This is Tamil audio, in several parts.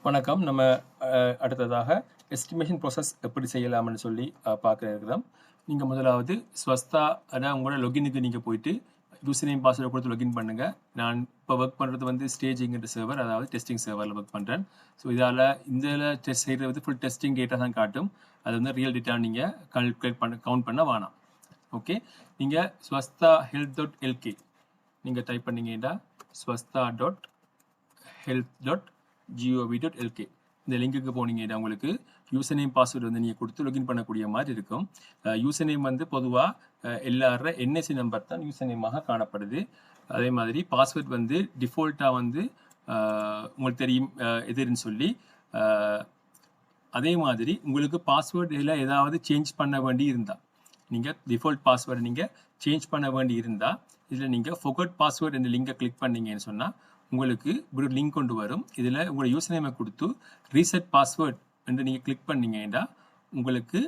வணக்கம். நம்ம அடுத்ததாக எஸ்டிமேஷன் ப்ராசஸ் எப்படி செய்யலாம்னு சொல்லி பார்க்க இருக்கிறோம். நீங்கள் முதலாவது ஸ்வஸ்தா அதான் உங்களோட லொகினுக்கு நீங்கள் போயிட்டு யூசர் நேம் பாஸ்வேர்டை கொடுத்து லொகின் பண்ணுங்கள். நான் இப்போ ஒர்க் பண்ணுறது வந்து ஸ்டேஜிங்கிற சர்வர், அதாவது டெஸ்டிங் சர்வரில் ஒர்க் பண்ணுறேன். ஸோ இதால் இதில் டெஸ்ட் செய்கிறது வந்து ஃபுல் டெஸ்டிங் டேட்டா தான் காட்டும். அது வந்து ரியல் டேட்டா நீங்கள் கவுண்ட் பண்ண வேணாம். ஓகே, நீங்கள் ஸ்வஸ்தா health.lk நீங்கள் டைப் பண்ணீங்கன்னா swastha.health.gov.lk இந்த லிங்குக்கு போனீங்கன்னா உங்களுக்கு யூசர் நேம் பாஸ்வேர்டு வந்து நீங்கள் கொடுத்து லொகின் பண்ணக்கூடிய மாதிரி இருக்கும். யூசர் நேம் வந்து பொதுவாக எல்லார என்எஸ்சி நம்பர் தான் யூசர் நேமாக காணப்படுது. அதே மாதிரி பாஸ்வேர்ட் வந்து டிஃபால்ட்டாக வந்து உங்களுக்கு தெரியும் எதுன்னு சொல்லி. அதே மாதிரி உங்களுக்கு பாஸ்வேர்டில் ஏதாவது சேஞ்ச் பண்ண வேண்டி இருந்தால் நீங்கள் டிஃபால்ட் பாஸ்வேர்டு நீங்கள் சேஞ்ச் பண்ண வேண்டி இருந்தால் இதில் நீங்கள் forgot பாஸ்வேர்டு என்ற லிங்கை கிளிக் பண்ணீங்கன்னு சொன்னால் உங்களுக்கு ஒரு லிங்க் கொண்டு வரும். இதில் உங்களோட யூசர் நேமை கொடுத்து ரீசெட் பாஸ்வேர்ட் என்று நீங்கள் கிளிக் பண்ணீங்கன்னா உங்களுக்கு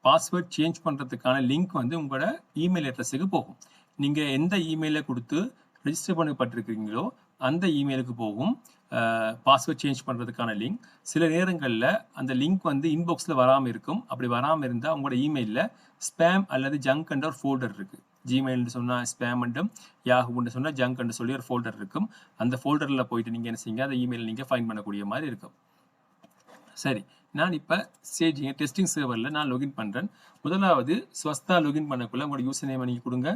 பாஸ்வேர்ட் சேஞ்ச் பண்ணுறதுக்கான லிங்க் வந்து உங்களோட இமெயில் அட்ரஸுக்கு போகும். நீங்கள் எந்த இமெயிலை கொடுத்து ரெஜிஸ்டர் பண்ணப்பட்டிருக்கிறீங்களோ அந்த இமெயிலுக்கு போகும் பாஸ்வேர்ட் சேஞ்ச் பண்ணுறதுக்கான லிங்க். சில நேரங்களில் அந்த லிங்க் வந்து இன்பாக்ஸில் வராமல் இருக்கும். அப்படி வராமல் இருந்தால் உங்களோட இமெயிலில் ஸ்பேம் அல்லது ஜங்க் என்ற ஒரு ஃபோல்டர் இருக்குது. ஜிமெயில்னு சொன்னால் ஸ்பேம் அண்டும், யாஹூன்னு சொன்னால் ஜங்க் என்று சொல்லி ஒரு ஃபோல்டர் இருக்கும். அந்த ஃபோல்டரில் போயிட்டு நீங்கள் என்ன செய்யுங்க, அந்த இமெயில் நீங்கள் ஃபைண்ட் பண்ணக்கூடிய மாதிரி இருக்கும். சரி, நான் இப்போ ஸ்டேஜிங் டெஸ்டிங் சர்வரில் நான் லொகின் பண்ணுறேன். முதலாவது ஸ்வஸ்தா லொகின் பண்ணக்குள்ள உங்களோட யூசர் நேமை நீங்கள் கொடுங்க.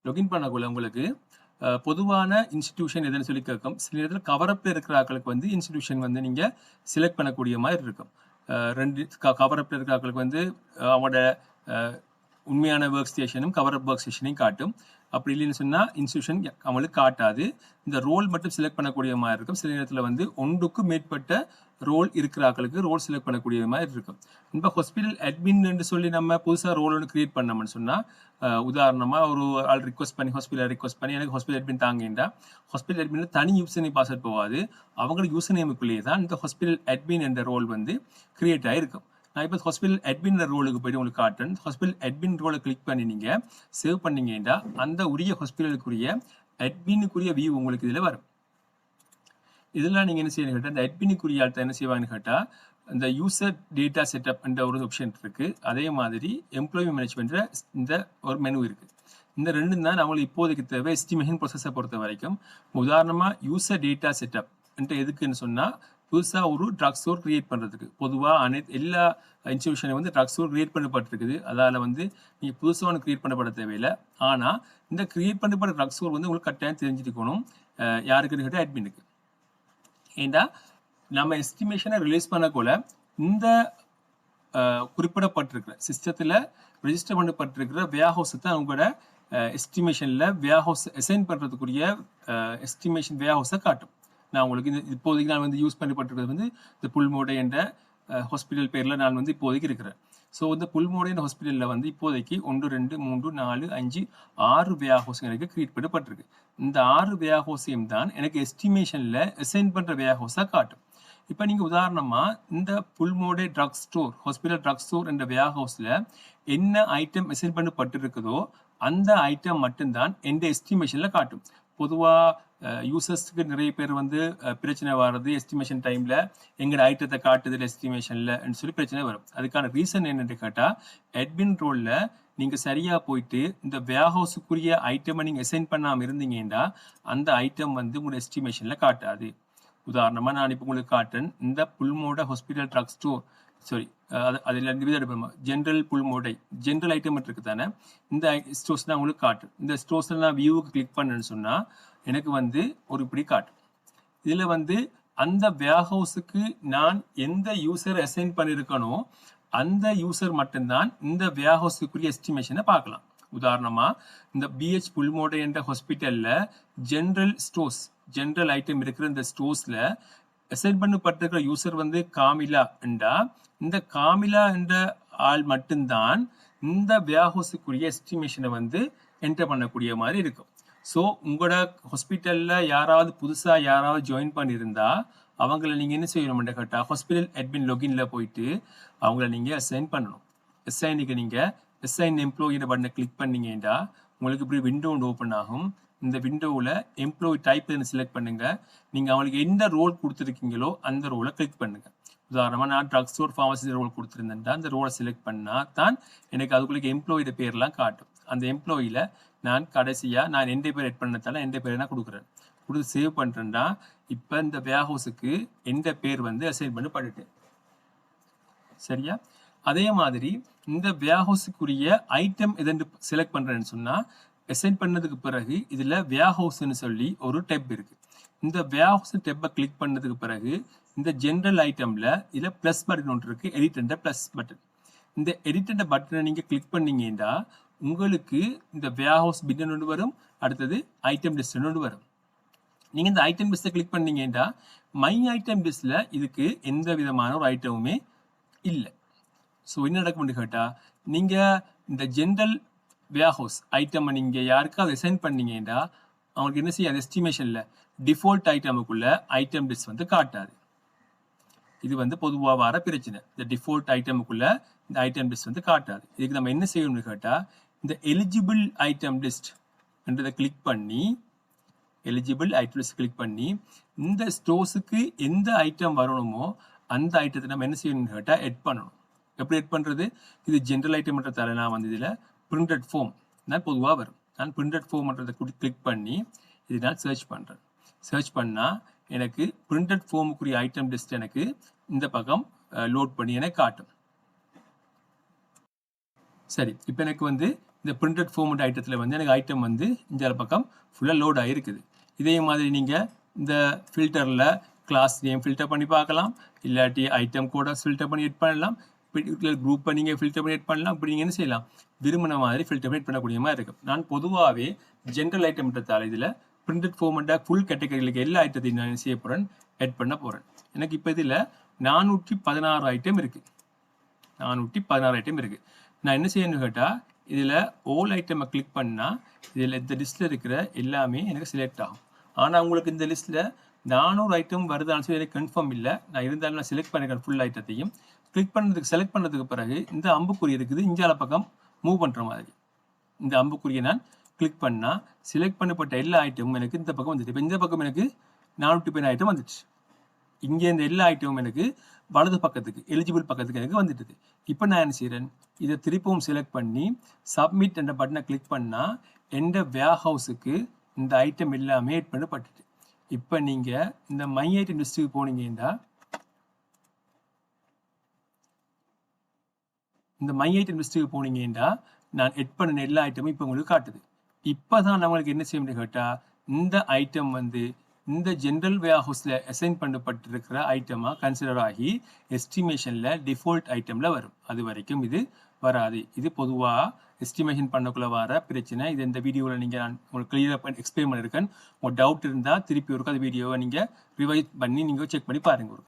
லொகின் பண்ணக்குள்ள உங்களுக்கு பொதுவான இன்ஸ்டிடியூஷன் எதுன்னு சொல்லி கேட்கும். சில நேரத்தில் கவரப்பில் இருக்கிற ஆட்களுக்கு வந்து இன்ஸ்டிடியூஷன் வந்து நீங்கள் செலக்ட் பண்ணக்கூடிய மாதிரி இருக்கும். ரெண்டு கவரப்பில் இருக்கிற ஆட்களுக்கு வந்து அவங்களோட உண்மையான ஒர்க் ஸ்டேஷனும் கவரப் ஒர்க் ஸ்டேஷனையும் காட்டும். அப்படி இல்லைன்னு சொன்னால் இன்ஸ்டியூஷன் அவங்களுக்கு காட்டாது. இந்த ரோல் மட்டும் செலக்ட் பண்ணக்கூடிய மாதிரி இருக்கும். சில நேரத்தில் வந்து ஒன்றுக்கும் மேற்பட்ட ரோல் இருக்கிற ஆட்களுக்கு ரோல் செலக்ட் பண்ணக்கூடிய மாதிரி இருக்கும். இப்போ ஹாஸ்பிட்டல் அட்மின் என்று சொல்லி நம்ம புதுசாக ரோல் ஒன்று கிரியேட் பண்ணோம்னு சொன்னால், உதாரணமாக ஒரு ஆள் ரிக்வஸ்ட் பண்ணி எனக்கு ஹாஸ்பிட்டல் அட்மின் தாங்கின்றா, ஹாஸ்பிட்டல் அட்மின் தனி யூசர் நேம் பாஸ்வேர்ட் போகாது. அவங்களோட யூசர் நேமுக்குள்ளேயே தான் இந்த ஹாஸ்பிட்டல் அட்மின் என்ற ரோல் வந்து கிரியேட் ஆகிருக்கும். நான் இப்போ ஹாஸ்பிட்டல் அட்மின் ரோலுக்கு போய்ட்டு உங்களுக்கு காட்டுறேன். ஹாஸ்பிட்டல் அட்மின் ரோலை கிளிக் பண்ணி நீங்கள் சேவ் பண்ணீங்கன்னா அந்த உரிய ஹாஸ்பிட்டலுக்குரிய அட்மினுக்குரிய வியூ உங்களுக்கு இதில் வரும். இதெல்லாம் நீங்கள் என்ன செய்யணும் கேட்டால், இந்த அட்மினுக்குரிய ஆள்கிட்ட என்ன செய்வாங்கன்னு கேட்டால், இந்த யூசர் டேட்டா செட்டப் என்ற ஒரு ஆப்ஷன் இருக்குது. அதே மாதிரி எம்ப்ளாயி மேனேஜ்மெண்ட்ல இந்த ஒரு மெனு இருக்குது. இந்த ரெண்டும் தான் அவங்களுக்கு இப்போதைக்கு தேவை எஸ்டிமேஷன் ப்ராசஸை பொறுத்த வரைக்கும். உதாரணமாக யூசர் டேட்டா செட்டப் எதுக்குன்னு சொன்னால், புதுசாக ஒரு ட்ரக் ஸ்டோர் கிரியேட் பண்ணுறதுக்கு. பொதுவாக எல்லா இன்ஸ்டிடியூஷனையும் வந்து ட்ரக் ஸ்டோர் கிரியேட் பண்ணப்பட்டிருக்குது. அதால் வந்து நீங்கள் புதுசாக ஒன்று கிரியேட் பண்ணப்பட தேவையில்லை. ஆனால் இந்த கிரியேட் பண்ணப்பட்ட ட்ரக் ஸ்டோர் வந்து உங்களுக்கு கட்டாயம் தெரிஞ்சுக்கணும். யாருக்குன்னு கேட்டால் அட்மினுக்கு. ஏண்டா நம்ம எஸ்டிமேஷனை ரிலீஸ் பண்ணக்குள்ள இந்த குறிப்பிடப்பட்டிருக்கிற சிஸ்டத்தில் ரெஜிஸ்டர் பண்ணப்பட்டிருக்கிற வேர்ஹவுஸ் தான் உங்களோட எஸ்டிமேஷனில் வேர்ஹவுஸ் அசைன் பண்ணுறதுக்குரிய எஸ்டிமேஷன் வேர்ஹவுஸை காட்டும். நான் உங்களுக்கு இப்போதைக்கு நான் வந்து யூஸ் பண்ணப்பட்டிருக்கிறது வந்து இந்த புல்மோடை என்ற ஹாஸ்பிட்டல் பேரில் நான் வந்து இப்போதைக்கு இருக்கிறேன். ஸோ இந்த புல்மோடை என்ற ஹாஸ்பிட்டலில் வந்து இப்போதைக்கு 1 2 3 4 5 6 வேர்ஹவுஸ் எனக்கு கிரியேட் பண்ணப்பட்டிருக்கு. இந்த 6 வேர்ஹவுஸையும் தான் எனக்கு எஸ்டிமேஷனில் அசைன் பண்ணுற வேர்ஹவுஸாக காட்டும். இப்போ நீங்கள் உதாரணமாக இந்த புல்மோடை drug store, hospital drug store என்ற வேர்ஹவுஸில் என்ன ஐட்டம் அசைன் பண்ணப்பட்டிருக்குதோ அந்த ஐட்டம் மட்டும்தான் எந்த எஸ்டிமேஷனில் காட்டும். பொதுவாக யூசர்ஸ்க்கு நிறைய பேர் வந்து பிரச்சனை வர்றது எஸ்டிமேஷன் டைமில் எங்களோட ஐட்டத்தை காட்டுதல் எஸ்டிமேஷனில் சொல்லி பிரச்சனை வரும். அதுக்கான ரீசன் என்னென்னு கேட்டால், அட்மின் ரோலில் நீங்கள் சரியாக போயிட்டு இந்த வேர்ஹவுஸுக்குரிய ஐட்டமை நீங்கள் அசைன் பண்ணாமல் இருந்தீங்கன்னா அந்த ஐட்டம் வந்து உங்களோட எஸ்டிமேஷனில் காட்டாது. உதாரணமாக நான் இப்போ உங்களுக்கு காட்டுறேன். இந்த புல்மோட ஹாஸ்பிட்டல் ட்ரக் ஸ்டோர், சாரி அதில் 2 விதம் எடுப்போம். ஜென்ரல் புல்மோடை ஜென்ரல் ஐட்டம் இருக்கு தானே, இந்த ஸ்டோர்ஸ் தான் உங்களுக்கு காட்டும். இந்த ஸ்டோர்ஸில் நான் வியூவுக்கு கிளிக் பண்ணேன்னு சொன்னால் எனக்கு வந்து ஒரு இப்படி காட்டும். இதில் வந்து அந்த வேர்ஹவுஸுக்கு நான் எந்த யூசர் அசைன் பண்ணியிருக்கனோ அந்த யூசர் மட்டும்தான் இந்த வேர்ஹவுஸுக்குரிய எஸ்டிமேஷனை பார்க்கலாம். உதாரணமாக இந்த பிஹெச் புல்மோடை என்ற ஹாஸ்பிட்டலில் ஜென்ரல் ஸ்டோர்ஸ், ஜென்ரல் ஐட்டம் இருக்கிற இந்த ஸ்டோர்ஸில் அசைன் பண்ணப்பட்டிருக்கிற யூசர் வந்து காமிலா என்றா, இந்த காமிலா என்ற ஆள் மட்டும்தான் இந்த வேர்ஹவுஸுக்குரிய எஸ்டிமேஷனை வந்து என்டர் பண்ணக்கூடிய மாதிரி இருக்கும். ஸோ உங்களோட ஹாஸ்பிட்டலில் யாராவது புதுசாக யாராவது ஜாயின் பண்ணியிருந்தா அவங்கள நீங்கள் என்ன செய்யணும்னு கேட்டால், ஹாஸ்பிட்டல் அட்மின் லொகினில் போயிட்டு அவங்கள நீங்கள் அசைன் பண்ணணும். அசைனுக்கு நீங்கள் அசைன் எம்ப்ளாயியோட பட்டனை கிளிக் பண்ணீங்கன்னா உங்களுக்கு இப்படி விண்டோ ஒன்று ஓப்பன் ஆகும். இந்த விண்டோவில் எம்ப்ளாயி டைப் செலக்ட் பண்ணுங்க. நீங்கள் அவங்களுக்கு எந்த ரோல் கொடுத்துருக்கீங்களோ அந்த ரோலை கிளிக் பண்ணுங்க. உதாரணமாக நான் ட்ரக் ஸ்டோர் ஃபார்மசி ரோல் கொடுத்துருந்தேன்டா அந்த ரோலை செலக்ட் பண்ணால் தான் எனக்கு அதுக்குள்ளே எம்ப்ளாயோட பேர்லாம் காட்டும். அந்த எம்ப்ளாயியில் நான் கடைசியாக நான் எந்த பேர் எட் பண்ணதால எந்த பேரை நான் கொடுக்குறேன். கொடுத்து சேவ் பண்ணுறேன்டா. இப்போ இந்த வேர்ஹவுஸுக்கு எந்த பேர் வந்து அசைன் பண்ணி பண்ணிட்டேன். சரியா? அதே மாதிரி இந்த வேர்ஹவுஸுக்குரிய ஐட்டம் எதென்று செலக்ட் பண்ணுறேன்னு சொன்னால் அசைன் பண்ணதுக்கு பிறகு இதில் வேர்ஹவுஸ்ன்னு சொல்லி ஒரு டெப் இருக்குது. இந்த வேர்ஹவுஸ் டெப்பை கிளிக் பண்ணதுக்கு பிறகு இந்த ஜென்ரல் ஐட்டமில் இதில் ப்ளஸ் பட்டன் ஒன்று இருக்குது, எடிட் ப்ளஸ் பட்டன். இந்த எடிட் பட்டனை நீங்கள் கிளிக் பண்ணீங்கன்னா உங்களுக்கு இந்த வேர்ஹவுஸ் பின் ஒன்று வரும், அடுத்தது ஐட்டம் லிஸ்ட் ஒன்று வரும். நீங்கள் இந்த ஐட்டம் லிஸ்ட்டை கிளிக் பண்ணீங்கன்னா மை ஐட்டம் லிஸ்ட்டில் இதுக்கு எந்த விதமான ஒரு ஐட்டமுமே இல்லை. ஸோ என்ன நடக்கும்னு கேட்டால் நீங்கள் இந்த ஜென்ரல் வேர்ஹவுஸ் ஐட்டமை நீங்கள் யாருக்காவது அசைன் பண்ணீங்கன்னா அவங்களுக்கு என்ன செய்யாது, எஸ்டிமேஷனில் டிஃபால்ட் ஐட்டமுக்குள்ள ஐட்டம் லிஸ்ட் வந்து காட்டாது. இது வந்து பொதுவாக வர பிரச்சனை. இந்த டிஃபால்ட் ஐட்டமுக்குள்ள இந்த ஐட்டம் லிஸ்ட் வந்து காட்டாது. இதுக்கு நம்ம என்ன செய்யணும்னு கேட்டால் இந்த எலிஜிபிள் ஐட்டம் லிஸ்ட் என்றதை கிளிக் பண்ணி எலிஜிபிள் ஐட்டம் லிஸ்ட் கிளிக் பண்ணி இந்த ஸ்டோர்ஸுக்கு எந்த ஐட்டம் வரணுமோ அந்த ஐட்டத்தை நம்ம என்ன செய்யணும்னு கேட்டால் எட் பண்ணணும். எப்படி எட் பண்ணுறது? இது ஜென்ரல் ஐட்டம்ன்றதால நான் வந்து இதில் பிரிண்டட் ஃபார்ம் நான் பொதுவாக வரும். நான் பிரிண்டட் ஃபார்ம்ன்றதை கிளிக் பண்ணி இது நான் சர்ச் பண்ணுறேன். சர்ச் பண்ணால் எனக்கு பிரிண்டட் ஃபார்முக்குரிய ஐட்டம் லிஸ்ட் எனக்கு இந்த பக்கம் லோட் பண்ணி எனக்கு காட்டும். சரி, இப்போ எனக்கு வந்து இந்த பிரிண்டட் ஃபார்ம் ஐட்டத்தில் வந்து எனக்கு ஐட்டம் வந்து இந்த பக்கம் ஃபுல்லாக லோட் ஆகிருக்குது. இதே மாதிரி நீங்கள் இந்த ஃபில்டரில் கிளாஸ் நேம் ஃபில்டர் பண்ணி பார்க்கலாம், இல்லாட்டி ஐட்டம் கோடை ஃபில்டர் பண்ணி எட் பண்ணலாம், குரூப்பை நீங்கள் ஃபில்டர் பண்ணி எட் பண்ணலாம். அப்படி நீங்கள் என்ன செய்யலாம், விரும்பின மாதிரி ஃபில்டர் பண்ணி எட் பண்ணக்கூடிய மாதிரி இருக்கும். நான் பொதுவாகவே ஜென்ரல் ஐட்டம்ன்றதால இதில் பிரிண்டட் ஃபார்மெட்டாக ஃபுல் கேட்டகரிகளுக்கு எல்லா ஐட்டத்தையும் நான் செய்ய போகிறேன், எட் பண்ண போகிறேன். எனக்கு இப்போ இதில் 416 ஐட்டம் இருக்குது. 416 ஐட்டம் இருக்குது. நான் என்ன செய்யணும்னு கேட்டால் இதில் ஓல் ஐட்டமை கிளிக் பண்ணால் இதில் இந்த லிஸ்ட்டில் இருக்கிற எல்லாமே எனக்கு செலக்ட் ஆகும். ஆனால் உங்களுக்கு இந்த லிஸ்ட்டில் 400 ஐட்டம் வருதான்னு சொல்லி எனக்கு கன்ஃபார்ம் இல்லை. நான் இருந்தாலும் நான் செலக்ட் பண்ணிக்கிறேன் ஃபுல் ஐட்டத்தையும். கிளிக் பண்ணதுக்கு செலக்ட் பண்ணதுக்கு பிறகு இந்த அம்புக்குறி இருக்குது, இஞ்சால பக்கம் மூவ் பண்ணுற மாதிரி இந்த அம்புக்குறியை நான் கிளிக் பண்ணால் செலக்ட் பண்ணப்பட்ட எல்லா ஐட்டமும் எனக்கு இந்த பக்கம் வந்துட்டு. இப்போ இந்த பக்கம் எனக்கு 410 ஐட்டம் வந்துடுச்சு. இங்கே இந்த எல்லா ஐட்டமும் எனக்கு வலது பக்கத்துக்கு எலிஜிபிள் பக்கத்துக்கு எனக்கு வந்துட்டுது. இப்போ நான் என்ன செய்கிறேன், இதை திருப்பவும் செலக்ட் பண்ணி சப்மிட் என்ற பட்டனை கிளிக் பண்ணால் எந்த வேர்ஹவுஸுக்கு இந்த ஐட்டம் எல்லாமே எட் பண்ணப்பட்டுட்டு. இப்போ நீங்கள் இந்த மை ஐட்டம் லிஸ்ட்டுக்கு போனீங்கன்னா நான் எட் பண்ண எல்லா ஐட்டமும் இப்போ உங்களுக்கு காட்டுது. இப்போ தான் நம்மளுக்கு என்ன செய்யணும்னு கேட்டால் இந்த ஐட்டம் வந்து இந்த ஜென்ரல் வேர்ஹவுஸில் அசைன் பண்ணப்பட்டிருக்கிற ஐட்டமாக கன்சிடர் ஆகி எஸ்டிமேஷனில் டிஃபால்ட் ஐட்டமில் வரும். அது வரைக்கும் இது வராது. இது பொதுவாக எஸ்டிமேஷன் பண்ணக்குள்ள வர பிரச்சனை. இது இந்த வீடியோவில் நீங்கள் நான் உங்களுக்கு கிளியராக எக்ஸ்பிளைன் பண்ணியிருக்கேன். உங்கள் டவுட் இருந்தால் திருப்பி ஒருக்கா அந்த வீடியோவை நீங்கள் ரிவைஸ் பண்ணி நீங்கள் செக் பண்ணி பாருங்கள்.